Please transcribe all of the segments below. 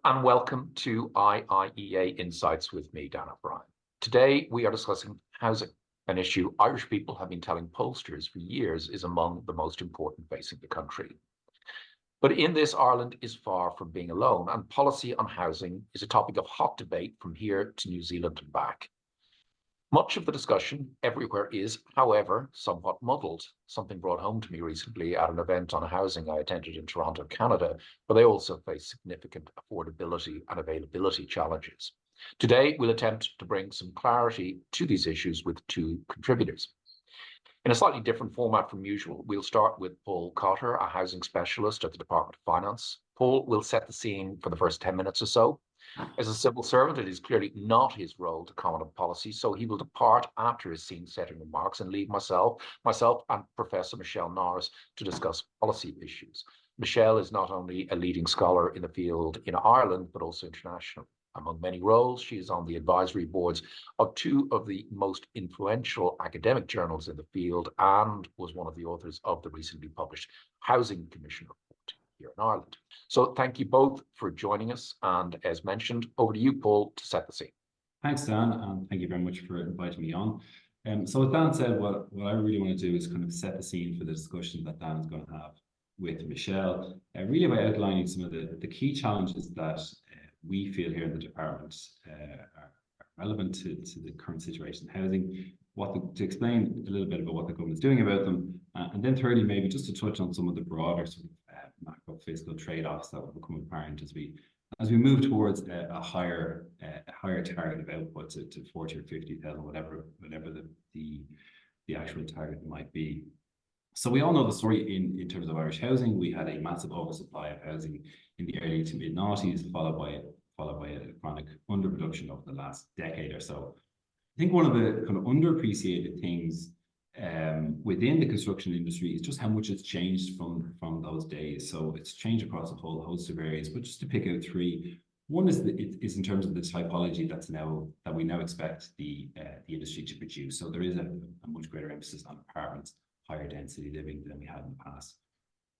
Hello and welcome to IIEA Insights with me, Dan O'Brien. Today we are discussing housing, an issue Irish people have been telling pollsters for years is among the most important facing the country. But in this, Ireland is far from being alone, and policy on housing is a topic of hot debate from here to New Zealand and back. Much of the discussion everywhere is, however, somewhat muddled, something brought home to me recently at an event on housing I attended in Toronto, Canada, where they also face significant affordability and availability challenges. Today, we'll attempt to bring some clarity to these issues with two contributors. In a slightly different format from usual, we'll start with Paul Cotter, a housing specialist at the Department of Finance. Paul will set the scene for the first 10 minutes or so. As a civil servant, it is clearly not his role to comment on policy, so he will depart after his scene-setting remarks and leave myself and Professor Michelle Norris to discuss policy issues. Michelle is not only a leading scholar in the field in Ireland, but also international. Among many roles, she is on the advisory boards of two of the most influential academic journals in the field and was one of the authors of the recently published Housing Commission report here in Ireland. So thank you both for joining us. And as mentioned, over to you, Paul, to set the scene. Thanks, Dan, and thank you very much for inviting me on. So as Dan said, what I really want to do is kind of set the scene for the discussion that Dan is going to have with Michelle, really by outlining some of the key challenges that we feel here in the department are relevant to the current situation in housing, to explain a little bit about what the government is doing about them, and then thirdly, maybe just to touch on some of the broader sort of macro fiscal trade-offs that will become apparent as we move towards a higher target of output to 40 or 50,000, whatever the actual target might be. So we all know the story in terms of Irish housing. We had a massive oversupply of housing in the early to mid noughties, followed by a chronic underproduction over the last decade or so. I think one of the kind of underappreciated things within the construction industry is just how much it's changed from those days. So it's changed across a whole host of areas, but just to pick out three. One is in terms of the typology that we now expect the industry to produce. So there is a much greater emphasis on apartments, higher density living than we had in the past.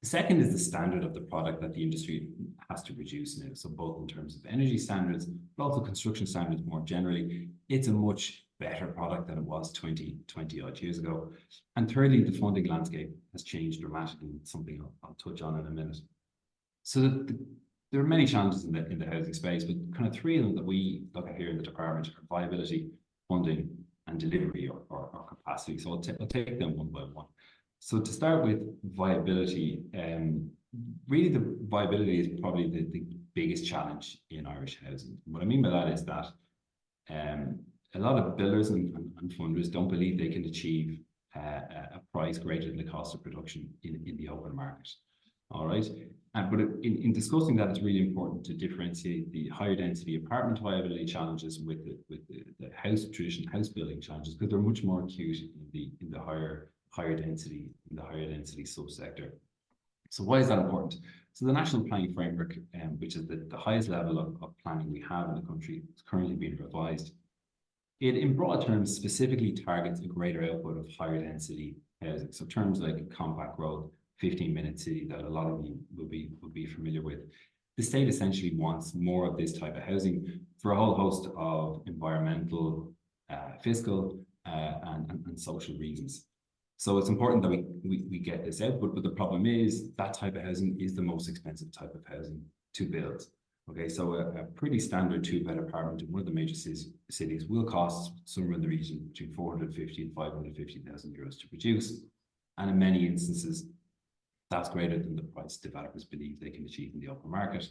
The second is the standard of the product that the industry has to produce now. So both in terms of energy standards, but also construction standards more generally, it's a much better product than it was 20 odd years ago. And thirdly, the funding landscape has changed dramatically, something I'll touch on in a minute. So there are many challenges in the housing space, but kind of three of them that we look at here in the department are viability, funding, and delivery or capacity. So I'll take them one by one. So to start with viability, really the viability is probably the biggest challenge in Irish housing. What I mean by that is that a lot of builders and funders don't believe they can achieve a price greater than the cost of production in the open market. All right, but in discussing that, it's really important to differentiate the higher density apartment viability challenges with the traditional house building challenges, because they're much more acute in the higher density subsector. So why is that important? So the National Planning Framework, which is the highest level of planning we have in the country, is currently being revised. It, in broad terms, specifically targets a greater output of higher density housing. So terms like compact growth, 15-minute city that a lot of you will be familiar with. The state essentially wants more of this type of housing for a whole host of environmental, fiscal, and social reasons. So it's important that we get this output, but the problem is that type of housing is the most expensive type of housing to build. Okay, so a pretty standard two-bed apartment in one of the major cities will cost somewhere in the region between 450 and 550,000 euros to produce, and in many instances, that's greater than the price developers believe they can achieve in the open market,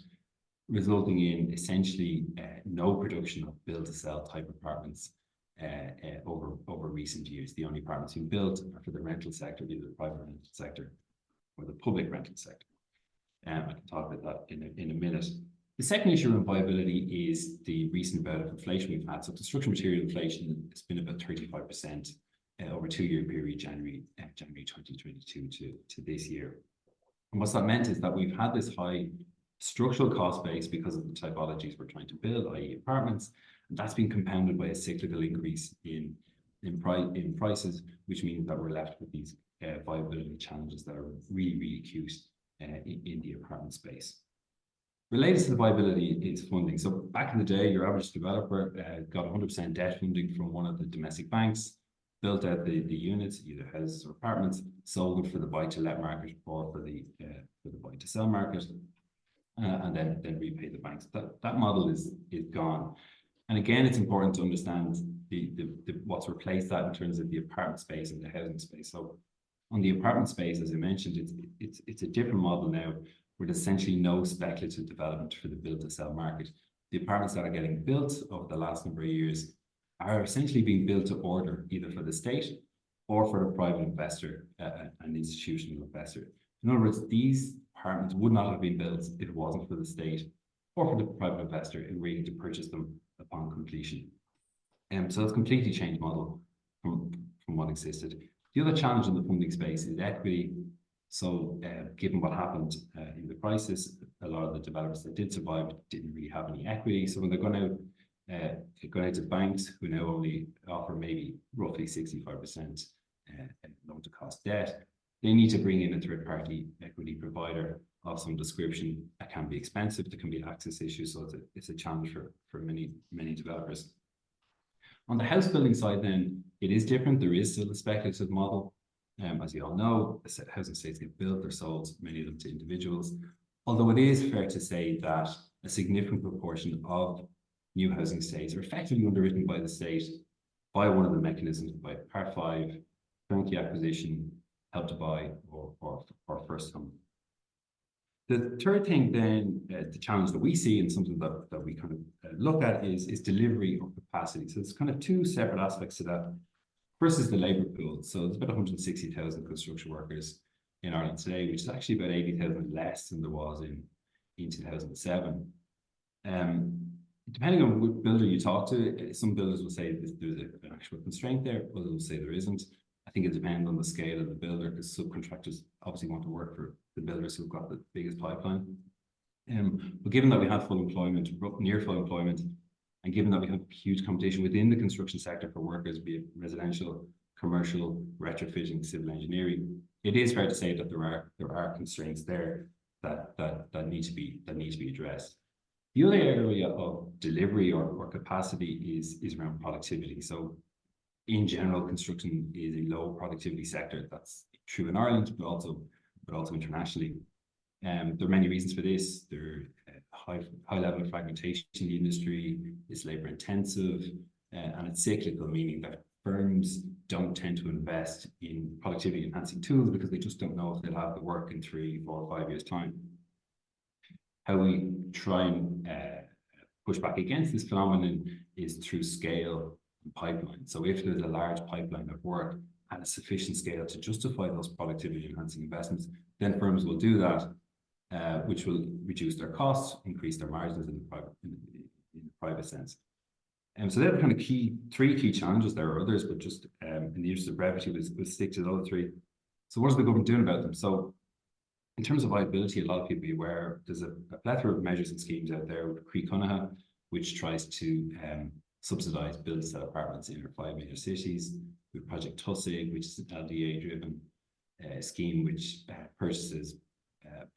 resulting in essentially no production of build-to-sell type apartments over recent years. The only apartments being built are for the rental sector, either the private rental sector or the public rental sector. I can talk about that in a minute. The second issue in viability is the recent bout of inflation we've had. So construction material inflation has been about 35% over a 2-year period, January 2022 to this year. And what's that meant is that we've had this high structural cost base because of the typologies we're trying to build, i.e. apartments, and that's been compounded by a cyclical increase in prices, which means that we're left with these viability challenges that are really, really acute in the apartment space. Related to the viability is funding. So back in the day, your average developer got 100% debt funding from one of the domestic banks, built out the units, either houses or apartments, sold it for the buy-to-let market or for the buy-to-sell market, and then repay the banks. That model is gone. And again, it's important to understand what's replaced that in terms of the apartment space and the housing space. So on the apartment space, as I mentioned, it's a different model now, with essentially no speculative development for the build-to-sell market. The apartments that are getting built over the last number of years are essentially being built to order, either for the state or for a private investor, an institutional investor. In other words, these apartments would not have been built if it wasn't for the state or for the private investor agreeing to purchase them upon completion. So it's a completely changed model from what existed. The other challenge in the funding space is equity. So given what happened in the crisis, a lot of the developers that did survive didn't really have any equity. So when they're going out to banks who now only offer maybe roughly 65% loan to cost debt, they need to bring in a third party equity provider of some description. That can be expensive, there can be access issues, so it's a challenge for many developers. On the house building side then, it is different. There is still a speculative model. As you all know, housing estates get built, they're sold, many of them to individuals. Although it is fair to say that a significant proportion of new housing estates are effectively underwritten by the state by one of the mechanisms, by Part 5, turnkey acquisition, Help to Buy, or first home. The third thing then, the challenge that we see, and something that we kind of look at is delivery or capacity. So there's kind of two separate aspects to that. First is the labour pool. So there's about 160,000 construction workers in Ireland today, which is actually about 80,000 less than there was in 2007. Depending on which builder you talk to, some builders will say there's an actual constraint there, others will say there isn't. I think it depends on the scale of the builder, because subcontractors obviously want to work for the builders who've got the biggest pipeline. But given that we have full employment, near full employment, and given that we have huge competition within the construction sector for workers, be it residential, commercial, retrofitting, civil engineering, it is fair to say that there are constraints there that need to be addressed. The other area of delivery or capacity is around productivity. So in general, construction is a low productivity sector. That's true in Ireland, but also internationally. There are many reasons for this. There are high level of fragmentation in the industry, it's labor intensive, and it's cyclical, meaning that firms don't tend to invest in productivity enhancing tools because they just don't know if they'll have the work in 3, 4, 5 years' time. How we try and push back against this phenomenon is through scale and pipeline. So if there's a large pipeline of work at a sufficient scale to justify those productivity enhancing investments, then firms will do that, which will reduce their costs, increase their margins in the private sense. So they're the kind of three key challenges. There are others, but just in the interest of brevity, we'll stick to those three. So what is the government doing about them? So in terms of viability, a lot of people be aware there's a plethora of measures and schemes out there with Croí Cónaithe, which tries to subsidise build-to-sell apartments in our 5 major cities. With Project Tusig, which is an LDA-driven scheme which purchases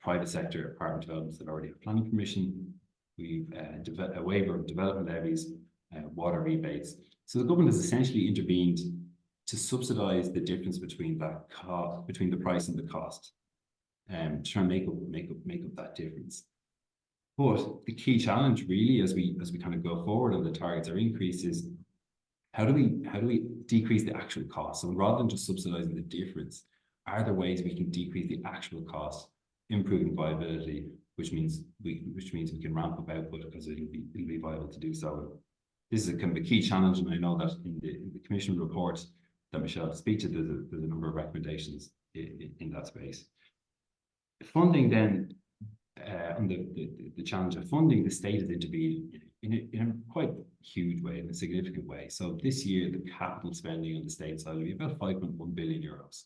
private sector apartment developments that already have planning permission. We've a waiver of development levies, water rebates. So the government has essentially intervened to subsidise the difference between between the price and the cost, to try and make up that difference. But the key challenge really, as we kind of go forward and the targets are increased, is how do we decrease the actual cost? So rather than just subsidising the difference, are there ways we can decrease the actual cost, improving viability, which means we can ramp up output because it'll be viable to do so. This is a kind of a key challenge, and I know that in the Commission report that Michelle will speak to, there's a number of recommendations in that space. Funding then, on the challenge of funding, the state has intervened in a quite huge way, in a significant way. So this year, the capital spending on the state side will be about 5.1 billion euros.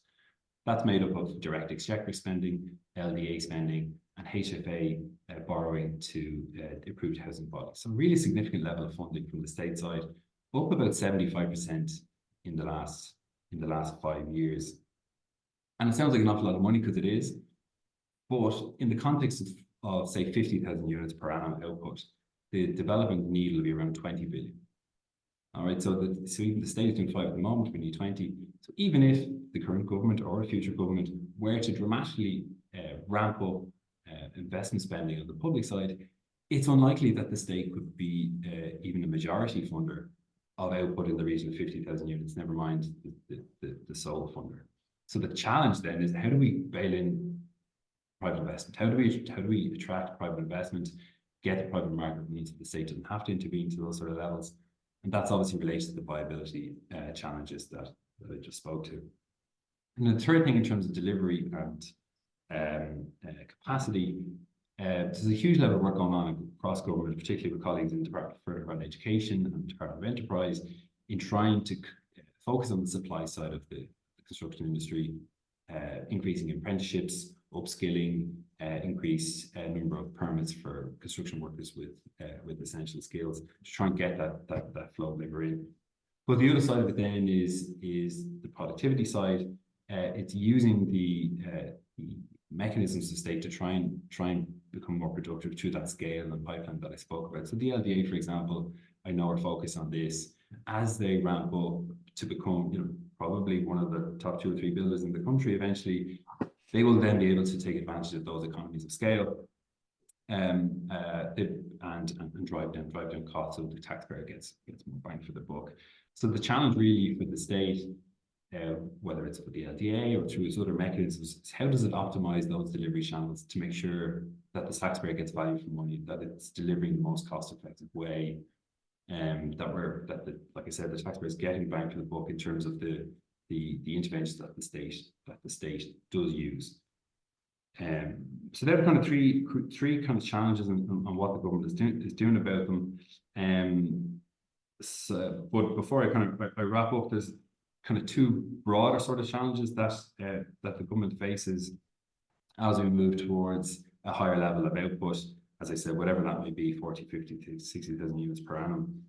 That's made up of direct exchequer spending, LDA spending, and HFA borrowing to approved housing bodies. So really significant level of funding from the state side, up about 75% in the last 5 years. And it sounds like an awful lot of money, because it is. But in the context of say 50,000 units per annum output, the development need will be around 20 billion. All right, so even the state is doing 5 at the moment, we need 20. So even if the current government or a future government were to dramatically ramp up investment spending on the public side, it's unlikely that the state could be even a majority funder of output in the region of 50,000 units, never mind the sole funder. So the challenge then is, how do we bail in private investment? How do we attract private investment, get the private market needs the state doesn't have to intervene to those sort of levels? And that's obviously related to the viability challenges that I just spoke to. And the third thing, in terms of delivery and capacity, there's a huge level of work going on across government, particularly with colleagues in the Department of Education and Department of Enterprise, in trying to focus on the supply side of the construction industry, increasing apprenticeships, upskilling, increase number of permits for construction workers with essential skills to try and get that flow of labour in. But the other side of it then is the productivity side. It's using the mechanisms of the state to try and become more productive through that scale and pipeline that I spoke about. So the LDA, for example, I know are focused on this as they ramp up to become, probably one of the top 2 or 3 builders in the country. Eventually, they will then be able to take advantage of those economies of scale, and drive down costs, so the taxpayer gets more bang for the buck. So the challenge really for the state, whether it's for the LDA or through its other mechanisms, is how does it optimize those delivery channels to make sure that the taxpayer gets value for money, that it's delivering the most cost-effective way, like I said, the taxpayer is getting bang for the buck in terms of the interventions that the state does use. So there are kind of three kind of challenges on what the government is doing about them. But before I wrap up, there's kind of 2 broader sort of challenges that the government faces as we move towards a higher level of output. As I said, whatever that may be, 40, 50 to 60,000 units per annum.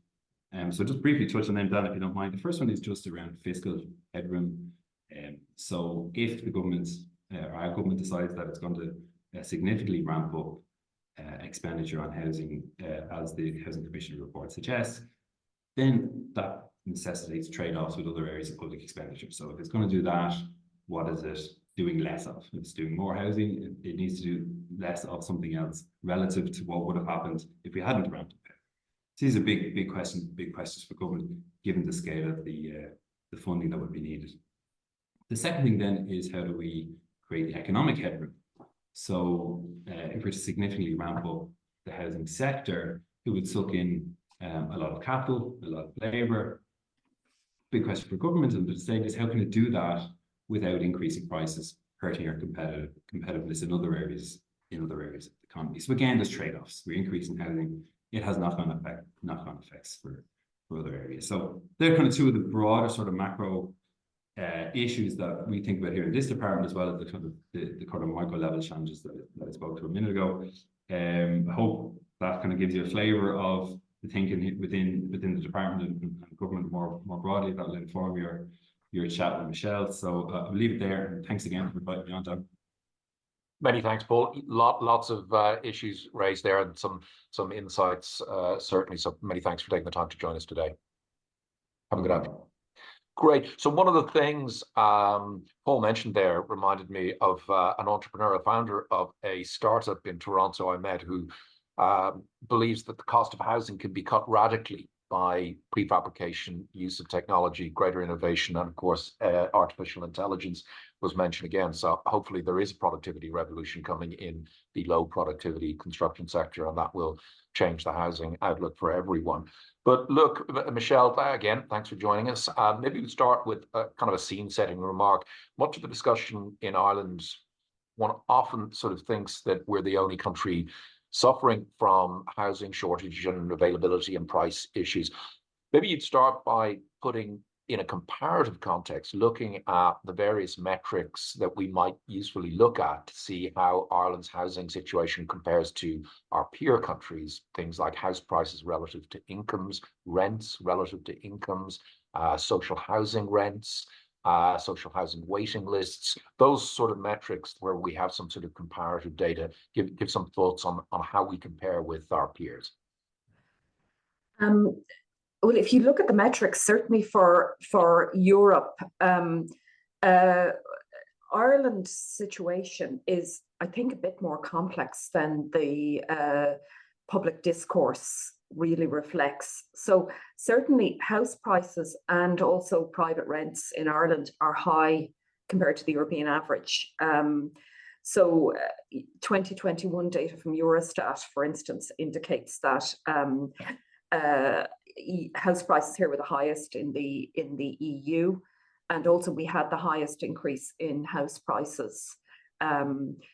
So just briefly touch on them, Dan, if you don't mind. The first one is just around fiscal headroom. So if the government, our government decides that it's going to significantly ramp up expenditure on housing, as the Housing Commission report suggests, then that necessitates trade-offs with other areas of public expenditure. So if it's going to do that, what is it doing less of? If it's doing more housing, it needs to do less of something else relative to what would have happened if we hadn't ramped up. So these are big questions for government, given the scale of the funding that would be needed. The second thing then is, how do we create the economic headroom? So if we're to significantly ramp up the housing sector, it would suck in a lot of capital, a lot of labour. Big question for government and the state is, how can it do that without increasing prices, hurting our competitiveness in other areas of the economy? So again, there's trade-offs. We're increasing housing. It has knock-on effects for other areas. So they're kind of 2 of the broader sort of macro issues that we think about here in this department, as well as the kind of micro level challenges that I spoke to a minute ago. I hope that kind of gives you a flavour of the thinking within the department and government more broadly. That will inform your chat with Michelle. So I'll leave it there, and thanks again for inviting me on, Dan. Many thanks, Paul. Lots of issues raised there, and some insights, certainly. So many thanks for taking the time to join us today. Have a good afternoon. Great. So one of the things Paul mentioned there reminded me of an entrepreneurial founder of a startup in Toronto I met, who believes that the cost of housing can be cut radically by prefabrication, use of technology, greater innovation, and of course, artificial intelligence was mentioned again. So hopefully there is a productivity revolution coming in the low productivity construction sector, and that will change the housing outlook for everyone. But look, Michelle, again, thanks for joining us. Maybe we'll start with a kind of a scene-setting remark. Much of the discussion in Ireland, one often sort of thinks that we're the only country suffering from housing shortage and availability and price issues. Maybe you'd start by putting in a comparative context, looking at the various metrics that we might usefully look at to see how Ireland's housing situation compares to our peer countries, things like house prices relative to incomes, rents relative to incomes, social housing rents, social housing waiting lists, those sort of metrics where we have some sort of comparative data. Give some thoughts on how we compare with our peers. Well, if you look at the metrics, certainly for Europe, Ireland's situation is, I think, a bit more complex than the public discourse really reflects. So certainly house prices and also private rents in Ireland are high compared to the European average. 2021 data from Eurostat, for instance, indicates that house prices here were the highest in the EU. And also we had the highest increase in house prices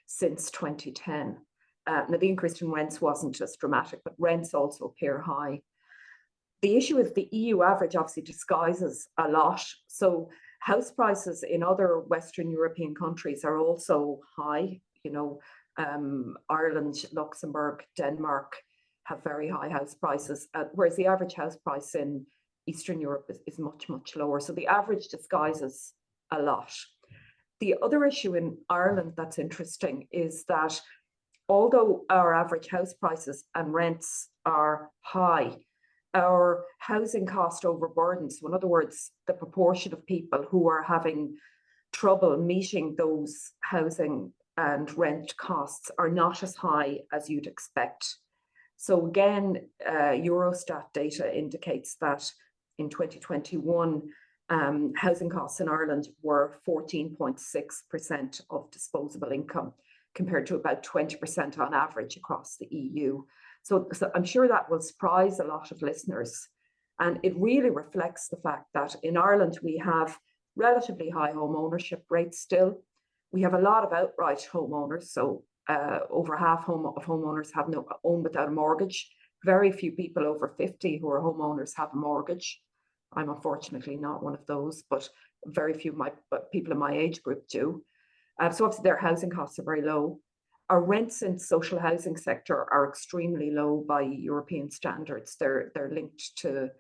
since 2010. Now the increase in rents wasn't as dramatic, but rents also appear high. The issue is the EU average obviously disguises a lot. So house prices in other Western European countries are also high. You know, Ireland, Luxembourg, Denmark have very high house prices, whereas the average house price in Eastern Europe is much, much lower. So the average disguises a lot. The other issue in Ireland that's interesting is that although our average house prices and rents are high, our housing cost overburden, so in other words, the proportion of people who are having trouble meeting those housing and rent costs are not as high as you'd expect. So again, Eurostat data indicates that in 2021, housing costs in Ireland were 14.6% of disposable income, compared to about 20% on average across the EU. So I'm sure that will surprise a lot of listeners. And it really reflects the fact that in Ireland, we have relatively high home ownership rates still. We have a lot of outright homeowners. So over half of homeowners have no own without a mortgage. Very few people over 50 who are homeowners have a mortgage. I'm unfortunately not one of those, but very few people in my age group do. So obviously their housing costs are very low. Our rents in social housing sector are extremely low by European standards. They're linked to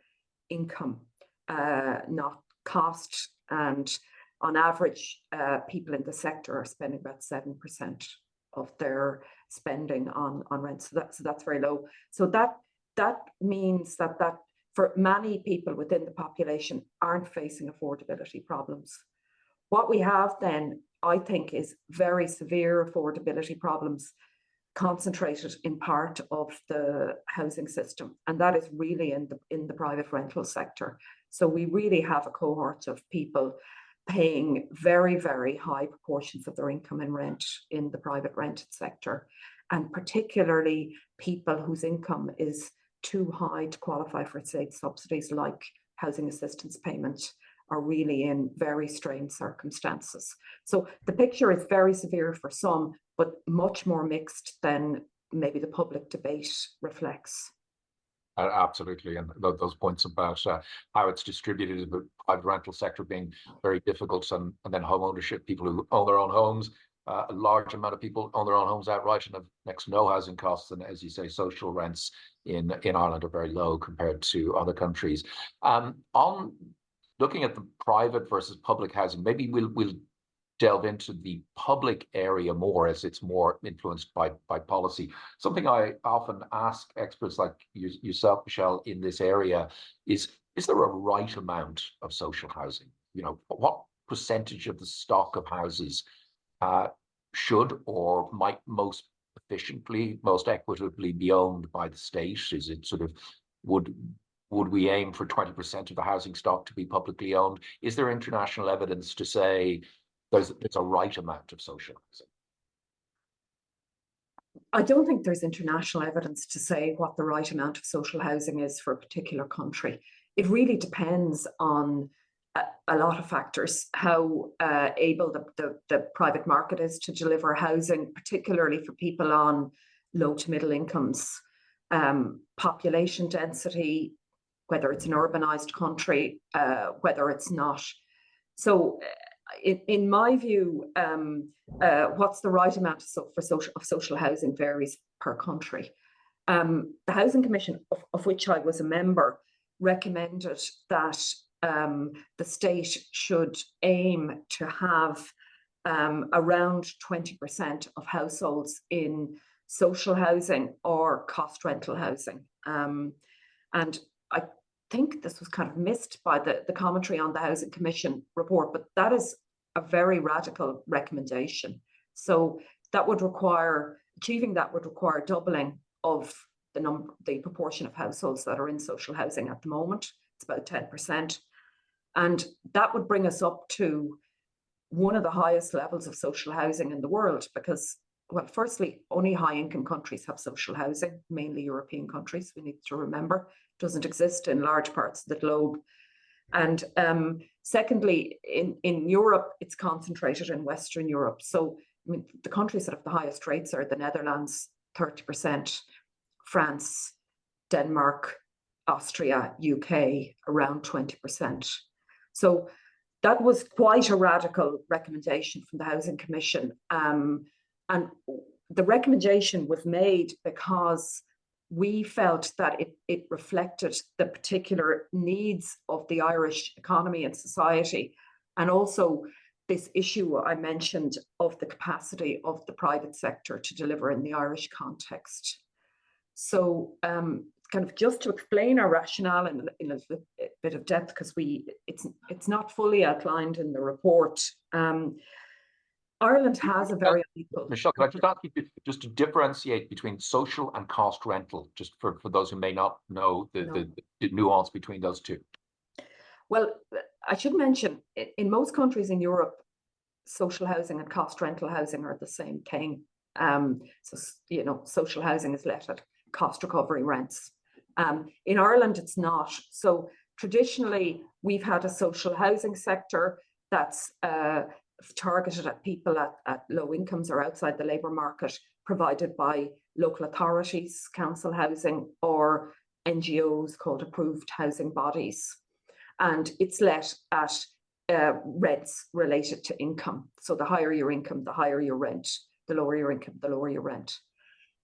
income, not cost. And on average, people in the sector are spending about 7% of their spending on rent. So that's very low. So that means that for many people within the population aren't facing affordability problems. What we have then, I think, is very severe affordability problems concentrated in part of the housing system, and that is really in the private rental sector. So we really have a cohort of people paying very, very high proportions of their income in rent in the private rented sector, and particularly people whose income is too high to qualify for state subsidies like housing assistance payment are really in very strained circumstances. So the picture is very severe for some, but much more mixed than maybe the public debate reflects. Absolutely, and those points about how it's distributed, the private rental sector being very difficult, and then home ownership, people who own their own homes, a large amount of people own their own homes outright and have next to no housing costs, and as you say, social rents in Ireland are very low compared to other countries. On looking at the private versus public housing, maybe we'll delve into the public area more, as it's more influenced by policy. Something I often ask experts like yourself, Michelle, in this area is there a right amount of social housing? You know, what percentage of the stock of houses should or might most efficiently, most equitably be owned by the state? Is it sort of, would we aim for 20% of the housing stock to be publicly owned? Is there international evidence to say there's a right amount of social housing? I don't think there's international evidence to say what the right amount of social housing is for a particular country. It really depends on a lot of factors, how able the private market is to deliver housing, particularly for people on low to middle incomes, population density, whether it's an urbanized country, whether it's not. So in my view, what's the right amount of social housing varies per country. The Housing Commission, of which I was a member, recommended that the state should aim to have around 20% of households in social housing or cost rental housing. And I think this was kind of missed by the commentary on the Housing Commission report, but that is a very radical recommendation. So that would require, achieving that would require doubling of the proportion of households that are in social housing at the moment. It's about 10%. And that would bring us up to one of the highest levels of social housing in the world, because, well, firstly, only high income countries have social housing, mainly European countries. We need to remember it doesn't exist in large parts of the globe. And secondly, in Europe, it's concentrated in Western Europe. So, I mean, the countries that have the highest rates are the Netherlands, 30%, France, Denmark, Austria, UK, around 20%. So that was quite a radical recommendation from the Housing Commission. And the recommendation was made because we felt that it reflected the particular needs of the Irish economy and society, and also this issue I mentioned of the capacity of the private sector to deliver in the Irish context. So kind of just to explain our rationale in a bit of depth, because it's not fully outlined in the report. Ireland has a very unequal. Michelle, can I just ask you just to differentiate between social and cost rental, just for those who may not know the nuance between those two? Well, I should mention, in most countries in Europe, social housing and cost rental housing are the same thing. So, you know, social housing is let at cost recovery rents. In Ireland, it's not. So traditionally, we've had a social housing sector that's targeted at people at low incomes or outside the labour market, provided by local authorities, council housing, or NGOs called approved housing bodies. And it's let at rents related to income. So the higher your income, the higher your rent. The lower your income, the lower your rent.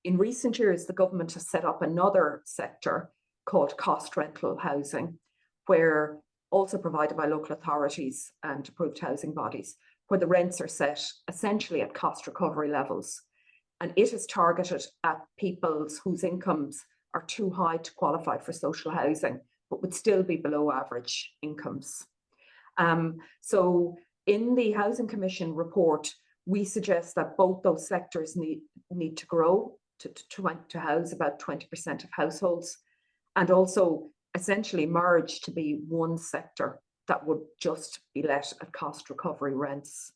In recent years, the government has set up another sector called cost rental housing, where also provided by local authorities and approved housing bodies, where the rents are set essentially at cost recovery levels. And it is targeted at people whose incomes are too high to qualify for social housing, but would still be below average incomes. So in the Housing Commission report, we suggest that both those sectors need to grow to house about 20% of households, and also essentially merge to be one sector that would just be let at cost recovery rents.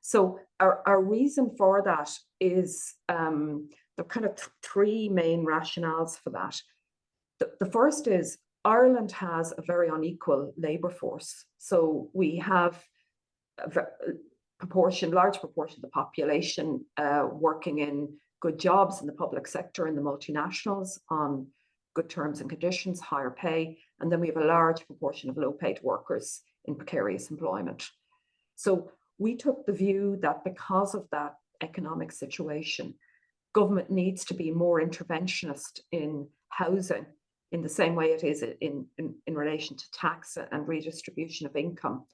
So our reason for that is there are kind of three main rationales for that. The first is Ireland has a very unequal labour force. So we have a large proportion of the population working in good jobs in the public sector and the multinationals on good terms and conditions, higher pay. And then we have a large proportion of low-paid workers in precarious employment. So we took the view that because of that economic situation, government needs to be more interventionist in housing in the same way it is in relation to tax and redistribution of income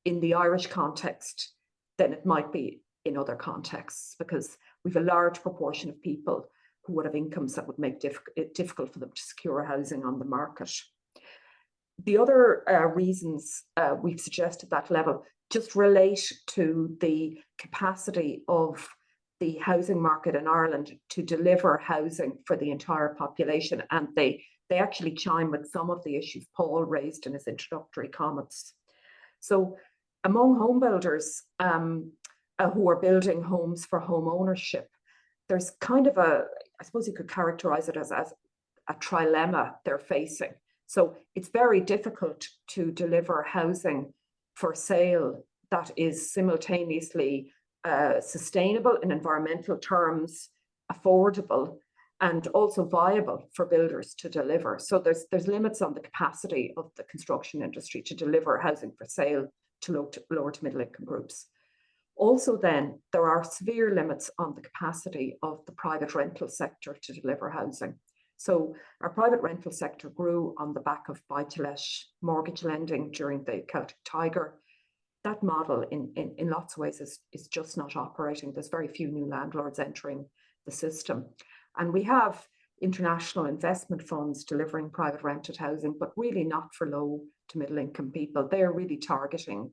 in the Irish context than it might be in other contexts, because we've a large proportion of people who would have incomes that would make it difficult for them to secure housing on the market. The other reasons we've suggested that level just relate to the capacity of the housing market in Ireland to deliver housing for the entire population, and they actually chime with some of the issues Paul raised in his introductory comments. So among home builders who are building homes for home ownership, there's kind of I suppose you could characterize it as a trilemma they're facing. So it's very difficult to deliver housing for sale that is simultaneously sustainable in environmental terms, affordable, and also viable for builders to deliver. So there's limits on the capacity of the construction industry to deliver housing for sale to lower to middle income groups. Also then, there are severe limits on the capacity of the private rental sector to deliver housing. So our private rental sector grew on the back of buy-to-let mortgage lending during the Celtic Tiger. That model in lots of ways is just not operating. There's very few new landlords entering the system. And we have international investment funds delivering private rented housing, but really not for low to middle income people. They're really targeting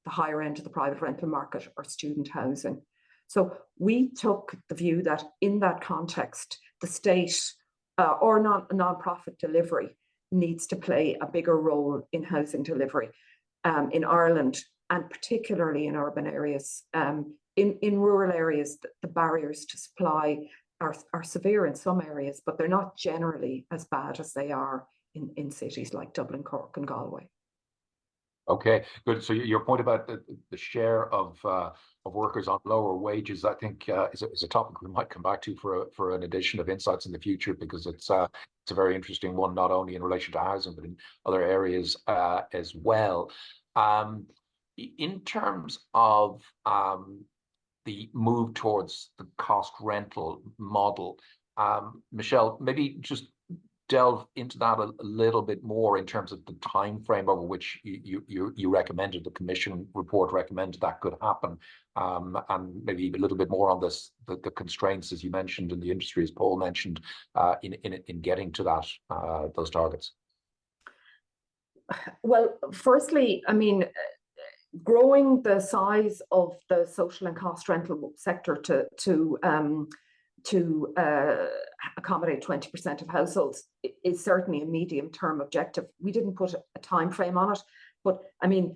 the higher end of the private rental market or student housing. So we took the view that in that context, the state or non-profit delivery needs to play a bigger role in housing delivery in Ireland, and particularly in urban areas. In rural areas, the barriers to supply are severe in some areas, but they're not generally as bad as they are in cities like Dublin, Cork and Galway. Okay, good. So your point about the share of workers on lower wages, I think is a topic we might come back to for an edition of Insights in the future, because it's a very interesting one, not only in relation to housing, but in other areas as well. In terms of the move towards the cost rental model, Michelle, maybe just delve into that a little bit more in terms of the time frame over which you recommended, the Commission report recommended that could happen, and maybe a little bit more on this, the constraints, as you mentioned, in the industry, as Paul mentioned, in getting to that those targets. Well, firstly, I mean, growing the size of the social and cost rental sector to accommodate 20% of households is certainly a medium-term objective. We didn't put a time frame on it, but I mean,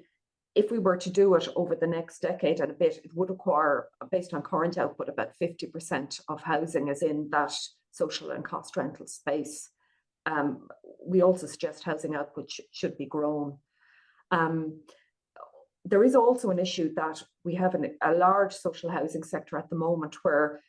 if we were to do it over the next decade and a bit, it would require, based on current output, about 50% of housing is in that social and cost rental space. We also suggest housing output should be grown. There is also an issue that we have a large social housing sector at the moment where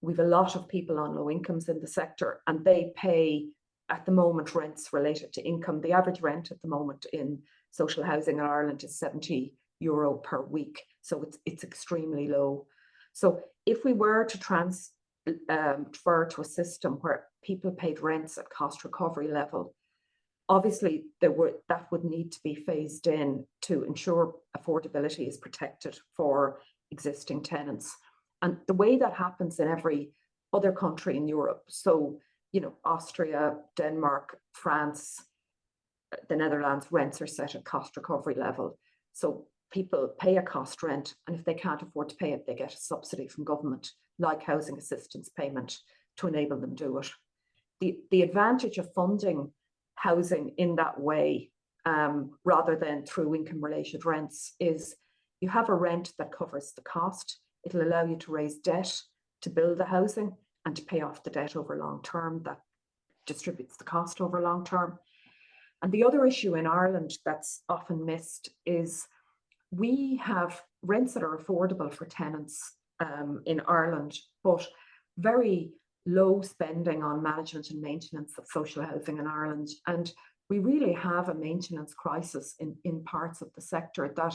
we've a lot of people on low incomes in the sector, and they pay at the moment rents related to income. The average rent at the moment in social housing in Ireland is €70 per week, so it's extremely low. So if we were to transfer to a system where people paid rents at cost recovery level, obviously that would need to be phased in to ensure affordability is protected for existing tenants. And the way that happens in every other country in Europe, so, you know, Austria, Denmark, France, the Netherlands, rents are set at cost recovery level. So people pay a cost rent, and if they can't afford to pay it, they get a subsidy from government, like housing assistance payment, to enable them to do it. The advantage of funding housing in that way, rather than through income-related rents, is you have a rent that covers the cost. It'll allow you to raise debt to build the housing and to pay off the debt over long term. That distributes the cost over long term. And the other issue in Ireland that's often missed is we have rents that are affordable for tenants in Ireland, but very low spending on management and maintenance of social housing in Ireland. And we really have a maintenance crisis in parts of the sector that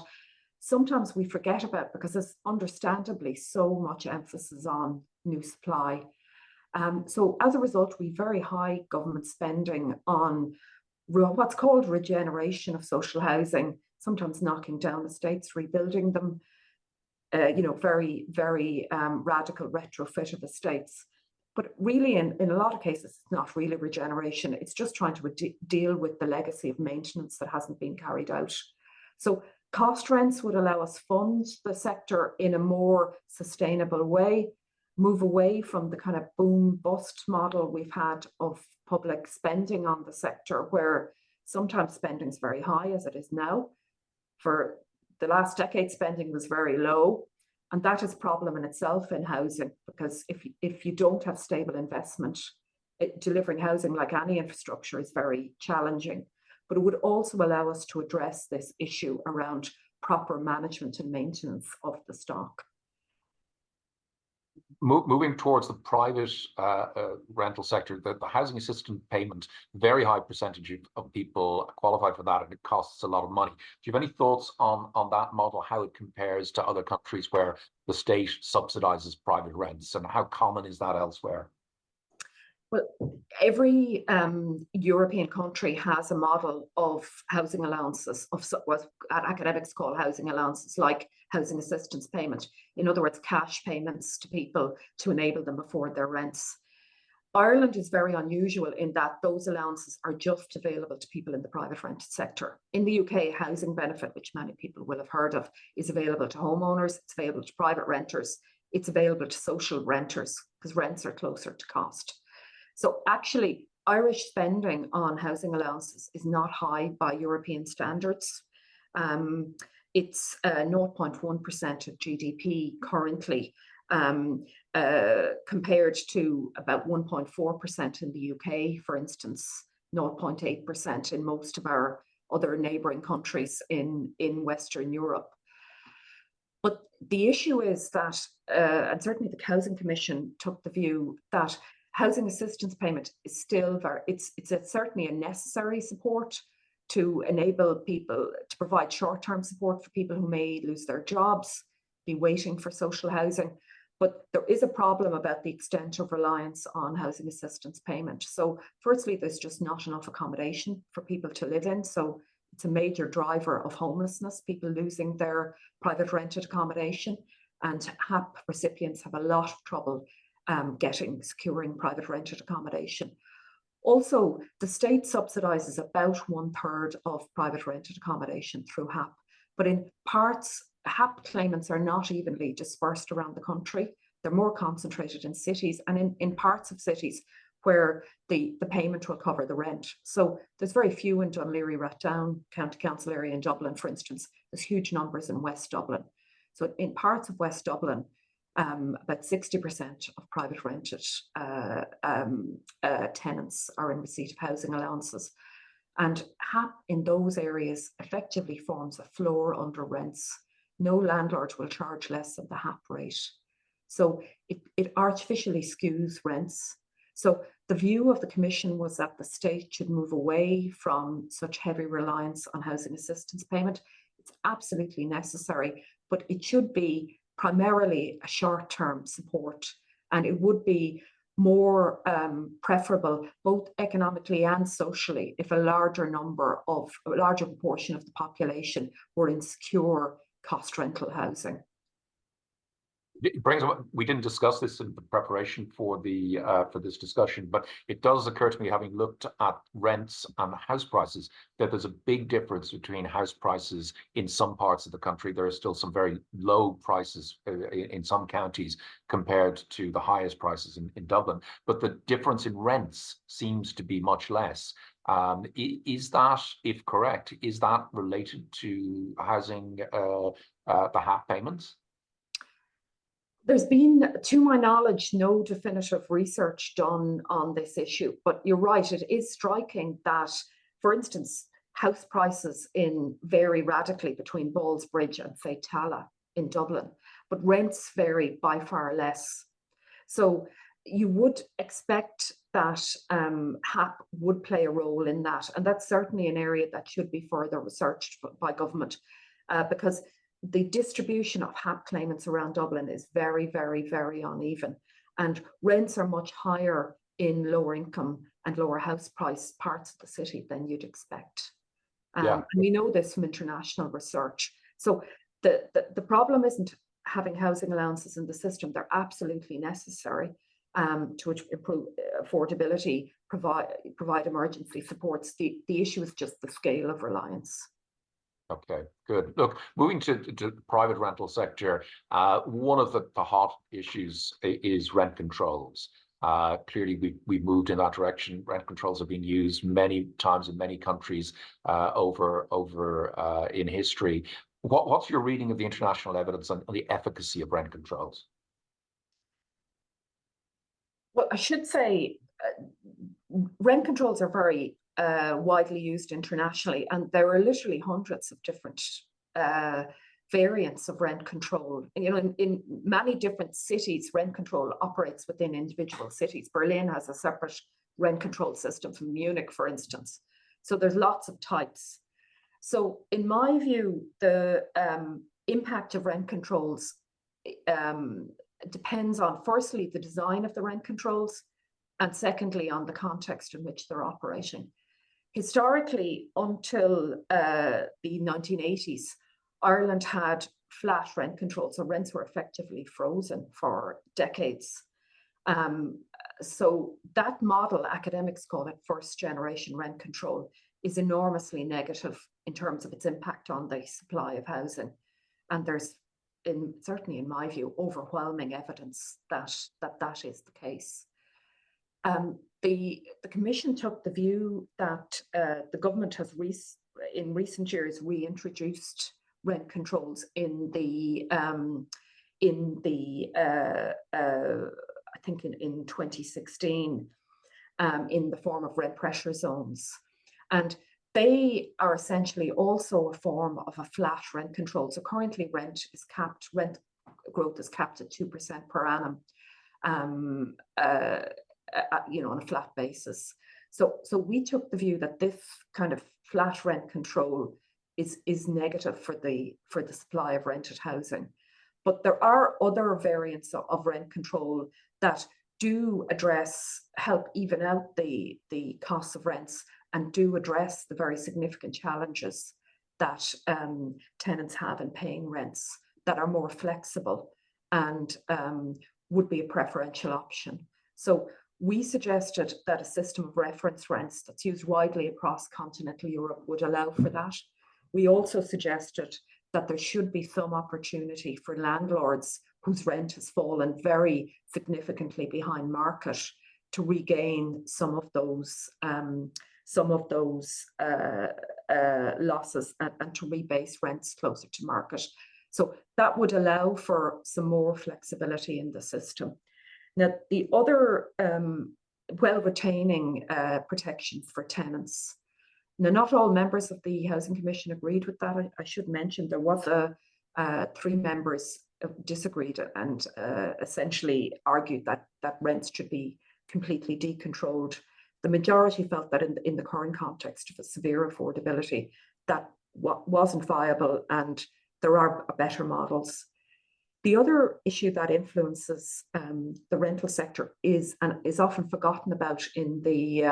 sometimes we forget about, because there's understandably so much emphasis on new supply. So as a result, we have very high government spending on what's called regeneration of social housing, sometimes knocking down estates, rebuilding them, very, very radical retrofit of estates. But really, in a lot of cases, it's not really regeneration. It's just trying to deal with the legacy of maintenance that hasn't been carried out. So cost rents would allow us fund the sector in a more sustainable way, move away from the kind of boom-bust model we've had of public spending on the sector, where sometimes spending is very high, as it is now. For the last decade, spending was very low. And that is a problem in itself in housing, because if you don't have stable investment, delivering housing, like any infrastructure, is very challenging. But it would also allow us to address this issue around proper management and maintenance of the stock. Moving towards the private rental sector, the housing assistance payment, very high percentage of people qualify for that, and it costs a lot of money. Do you have any thoughts on that model, how it compares to other countries where the state subsidizes private rents, and how common is that elsewhere? Well, every European country has a model of housing allowances, of what academics call housing allowances, like housing assistance payment. In other words, cash payments to people to enable them afford their rents. Ireland is very unusual in that those allowances are just available to people in the private rented sector. In the UK, housing benefit, which many people will have heard of, is available to homeowners, it's available to private renters, it's available to social renters because rents are closer to cost. So actually, Irish spending on housing allowances is not high by European standards. It's 0.1% of GDP currently, compared to about 1.4% in the UK, for instance, 0.8% in most of our other neighbouring countries in Western Europe. But the issue is that, and certainly the Housing Commission took the view that housing assistance payment is still it's certainly a necessary support to enable people to provide short-term support for people who may lose their jobs, be waiting for social housing. But there is a problem about the extent of reliance on housing assistance payment. So firstly, there's just not enough accommodation for people to live in. So it's a major driver of homelessness, people losing their private rented accommodation. And HAP recipients have a lot of trouble securing private rented accommodation. Also, the state subsidises about 1/3 of private rented accommodation through HAP, but in parts, HAP claimants are not evenly dispersed around the country. They're more concentrated in cities and in parts of cities where the payment will cover the rent. So there's very few in Dunleary, Rathdown, County Council area in Dublin, for instance. There's huge numbers in West Dublin. So in parts of West Dublin, about 60% of private rented tenants are in receipt of housing allowances. And HAP in those areas effectively forms a floor under rents. No landlord will charge less than the HAP rate. So it artificially skews rents. So the view of the Commission was that the state should move away from such heavy reliance on housing assistance payment. It's absolutely necessary, but it should be primarily a short-term support, and it would be more preferable both economically and socially if a larger proportion of the population were in secure cost rental housing. It brings up, we didn't discuss this in the preparation for the for this discussion, but it does occur to me, having looked at rents and house prices, that there's a big difference between house prices in some parts of the country. There are still some very low prices in some counties compared to the highest prices in Dublin, but the difference in rents seems to be much less. Is that, if correct, is that related to housing, the HAP payments? There's been, to my knowledge, no definitive research done on this issue, but you're right, it is striking that, for instance, house prices vary radically between Ballsbridge and say Tala in Dublin, but rents vary by far less. So you would expect that HAP would play a role in that, and that's certainly an area that should be further researched by government, because the distribution of HAP claimants around Dublin is very, very, very uneven, and rents are much higher in lower income and lower house price parts of the city than you'd expect. And we know this from international research. So the problem isn't having housing allowances in the system. They're absolutely necessary to improve affordability, provide emergency supports. The issue is just the scale of reliance. Okay, good. Look, moving to the private rental sector, one of the hot issues is rent controls. Clearly, we've moved in that direction. Rent controls have been used many times in many countries over in history. What's your reading of the international evidence on the efficacy of rent controls? Well, I should say rent controls are very widely used internationally, and there are literally hundreds of different variants of rent control. You know, in many different cities, rent control operates within individual cities. Berlin has a separate rent control system from Munich, for instance. So there's lots of types. So in my view, the impact of rent controls depends on, firstly, the design of the rent controls, and secondly, on the context in which they're operating. Historically, until the 1980s, Ireland had flat rent control, so rents were effectively frozen for decades. So that model, academics call it first generation rent control, is enormously negative in terms of its impact on the supply of housing. And there's, certainly in my view, overwhelming evidence that that is the case. The Commission took the view that the government has in recent years reintroduced rent controls in the I think in 2016 in the form of rent pressure zones, and they are essentially also a form of a flat rent control. So currently rent growth is capped at 2% per annum, on a flat basis. So we took the view that this kind of flat rent control is negative for the supply of rented housing. But there are other variants of rent control that do help even out the costs of rents, and do address the very significant challenges that tenants have in paying rents, that are more flexible and would be a preferential option. So we suggested that a system of reference rents that's used widely across continental Europe would allow for that. We also suggested that there should be some opportunity for landlords whose rent has fallen very significantly behind market to regain some of those losses and to rebase rents closer to market. So that would allow for some more flexibility in the system. Now, the other while retaining protections for tenants. Now, not all members of the Housing Commission agreed with that. I should mention there was 3 members disagreed and essentially argued that rents should be completely decontrolled. The majority felt that in the current context of a severe affordability, that wasn't viable, and there are better models. The other issue that influences the rental sector is often forgotten about in the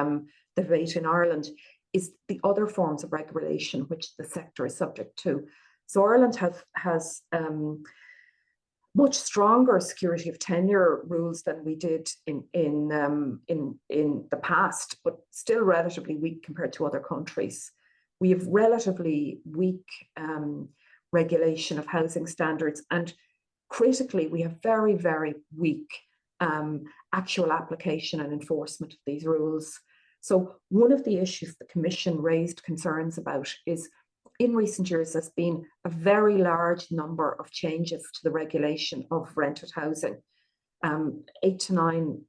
debate in Ireland, is the other forms of regulation which the sector is subject to. So Ireland has much stronger security of tenure rules than we did in the past, but still relatively weak compared to other countries. We have relatively weak regulation of housing standards, and critically, we have very, very weak actual application and enforcement of these rules. So one of the issues the Commission raised concerns about is, in recent years, there's been a very large number of changes to the regulation of rented housing, 8 to 9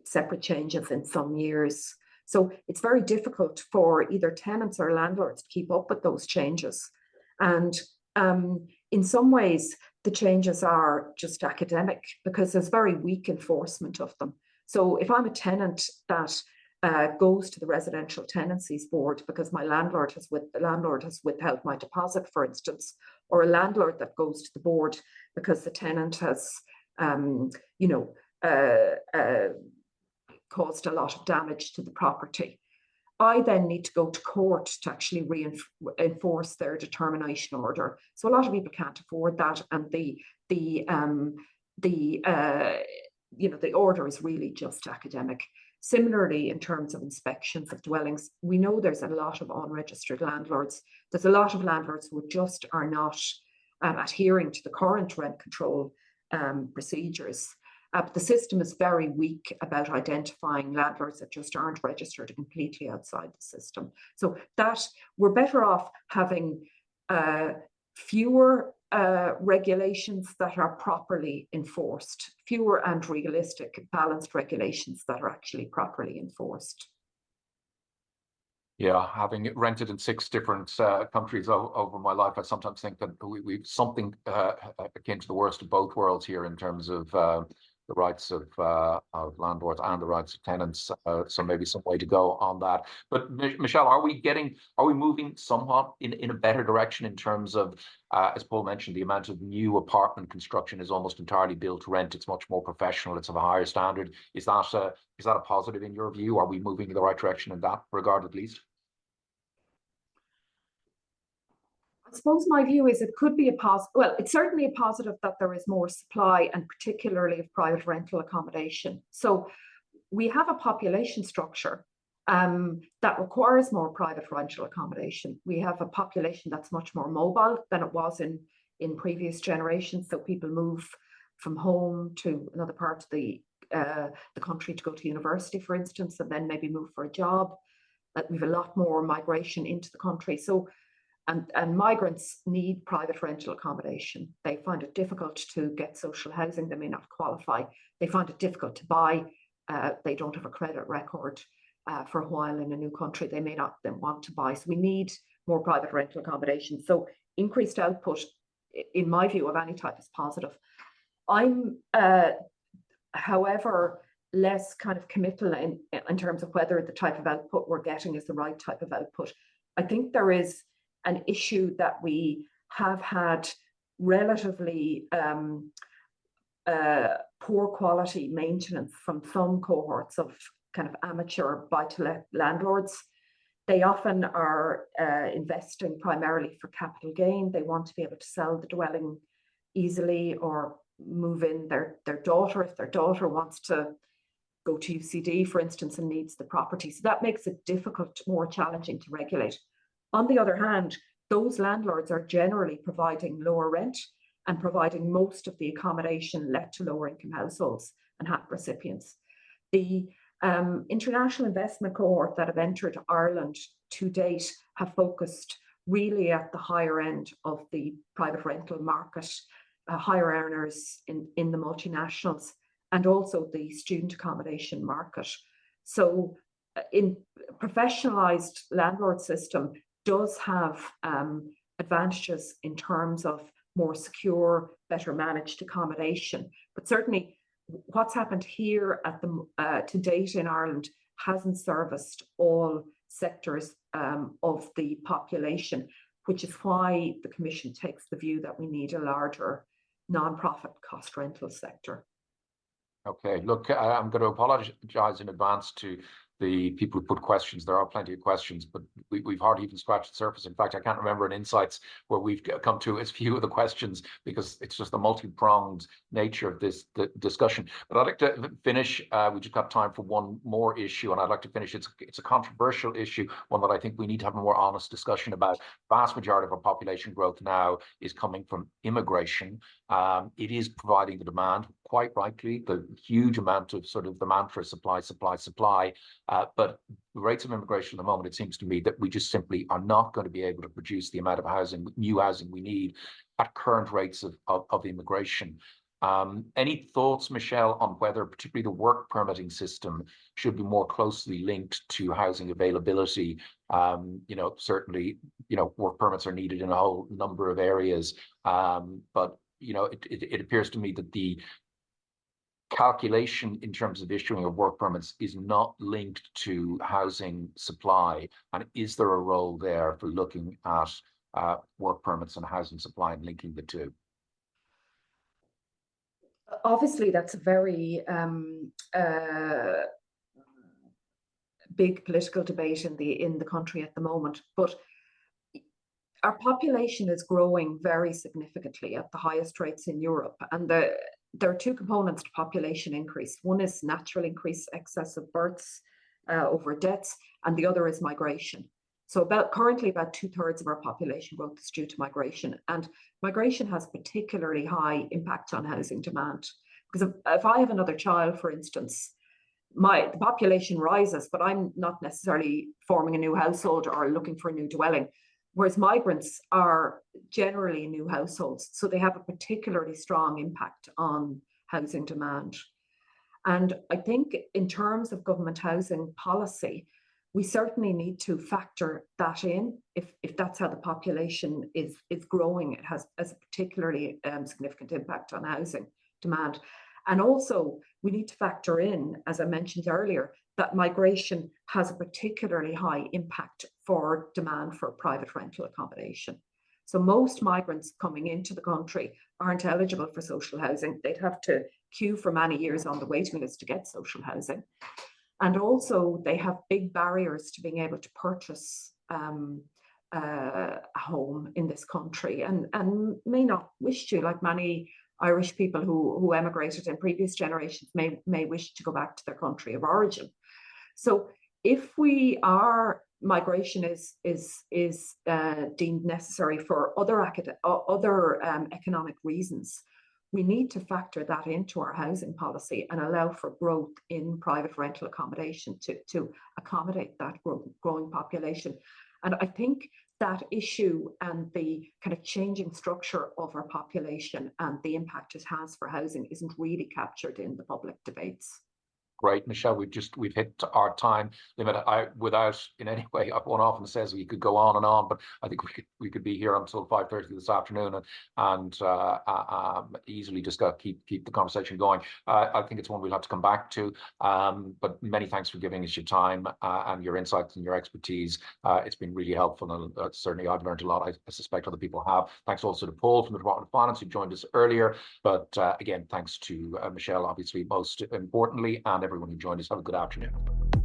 separate changes in some years. So it's very difficult for either tenants or landlords to keep up with those changes. And in some ways, the changes are just academic because there's very weak enforcement of them. So if I'm a tenant that goes to the Residential Tenancies Board because my landlord has withheld my deposit, for instance, or a landlord that goes to the board because the tenant has, caused a lot of damage to the property, I then need to go to court to actually enforce their determination order. So a lot of people can't afford that, and the order is really just academic. Similarly, in terms of inspections of dwellings, we know there's a lot of unregistered landlords. There's a lot of landlords who just are not adhering to the current rent control procedures. But the system is very weak about identifying landlords that just aren't registered completely outside the system. So that we're better off having fewer regulations that are properly enforced, fewer and realistic, balanced regulations that are actually properly enforced. Yeah, having rented in 6 different countries over my life, I sometimes think that we've something akin to the worst of both worlds here in terms of the rights of landlords and the rights of tenants. So maybe some way to go on that. But Michelle, are we moving somewhat in a better direction in terms of, as Paul mentioned, the amount of new apartment construction is almost entirely built to rent. It's much more professional. It's of a higher standard. Is that a positive in your view? Are we moving in the right direction in that regard, at least? I suppose my view is it could be a positive. Well, it's certainly a positive that there is more supply, and particularly of private rental accommodation. So we have a population structure that requires more private rental accommodation. We have a population that's much more mobile than it was in previous generations. So people move from home to another part of the country to go to university, for instance, and then maybe move for a job. We have a lot more migration into the country. So and migrants need private rental accommodation. They find it difficult to get social housing. They may not qualify. They find it difficult to buy. They don't have a credit record for a while in a new country. They may not then want to buy. So we need more private rental accommodation. So increased output, in my view, of any type is positive. I'm, however, less kind of committal in terms of whether the type of output we're getting is the right type of output. I think there is an issue that we have had relatively poor quality maintenance from some cohorts of kind of amateur buy-to-let landlords. They often are investing primarily for capital gain. They want to be able to sell the dwelling easily or move in their daughter if their daughter wants to go to UCD, for instance, and needs the property. So that makes it difficult, more challenging to regulate. On the other hand, those landlords are generally providing lower rent and providing most of the accommodation let to lower income households and HAP recipients. The international investment cohort that have entered Ireland to date have focused really at the higher end of the private rental market, higher earners in the multinationals, and also the student accommodation market. So in professionalized landlord system does have advantages in terms of more secure, better managed accommodation. But certainly what's happened here at the to date in Ireland hasn't serviced all sectors of the population, which is why the Commission takes the view that we need a larger non-profit cost rental sector. Okay, look, I'm going to apologize in advance to the people who put questions. There are plenty of questions, but we've hardly even scratched the surface. In fact, I can't remember an Insights where we've come to as few of the questions because it's just the multi-pronged nature of this discussion. But I'd like to finish. We just got time for one more issue, and I'd like to finish. It's a controversial issue, one that I think we need to have a more honest discussion about. The vast majority of our population growth now is coming from immigration. It is providing the demand, quite rightly, the huge amount of sort of the mantra supply. But the rates of immigration at the moment, it seems to me that we just simply are not going to be able to produce the amount of new housing we need at current rates of immigration. Any thoughts, Michelle, on whether particularly the work permitting system should be more closely linked to housing availability? Certainly, work permits are needed in a whole number of areas, but it appears to me that the calculation in terms of issuing of work permits is not linked to housing supply. And is there a role there for looking at work permits and housing supply and linking the two? Obviously, that's a very big political debate in the country at the moment. But our population is growing very significantly at the highest rates in Europe, and there are two components to population increase. One is natural increase, excess of births over deaths, and the other is migration. So currently about 2/3 of our population growth is due to migration, and migration has particularly high impact on housing demand. Because if I have another child, for instance, the population rises, but I'm not necessarily forming a new household or looking for a new dwelling. Whereas migrants are generally new households, so they have a particularly strong impact on housing demand. And I think in terms of government housing policy, we certainly need to factor that in. If that's how the population is growing, it has a particularly significant impact on housing demand. And also, we need to factor in, as I mentioned earlier, that migration has a particularly high impact for demand for private rental accommodation. So most migrants coming into the country aren't eligible for social housing. They'd have to queue for many years on the waiting list to get social housing. And also, they have big barriers to being able to purchase a home in this country, and may not wish to, like many Irish people who emigrated in previous generations may wish to go back to their country of origin. So if migration is deemed necessary for other economic reasons, we need to factor that into our housing policy and allow for growth in private rental accommodation to accommodate that growing population. And I think that issue and the kind of changing structure of our population and the impact it has for housing isn't really captured in the public debates. Great, Michelle. We've hit our time limit. Without in any way, one often says we could go on and on, but I think we could be here until 5:30 this afternoon and easily just keep the conversation going. I think it's one we'll have to come back to. But many thanks for giving us your time and your insights and your expertise. It's been really helpful, and certainly I've learned a lot. I suspect other people have. Thanks also to Paul from the Department of Finance, who joined us earlier. But again, thanks to Michelle, obviously most importantly, and everyone who joined us. Have a good afternoon.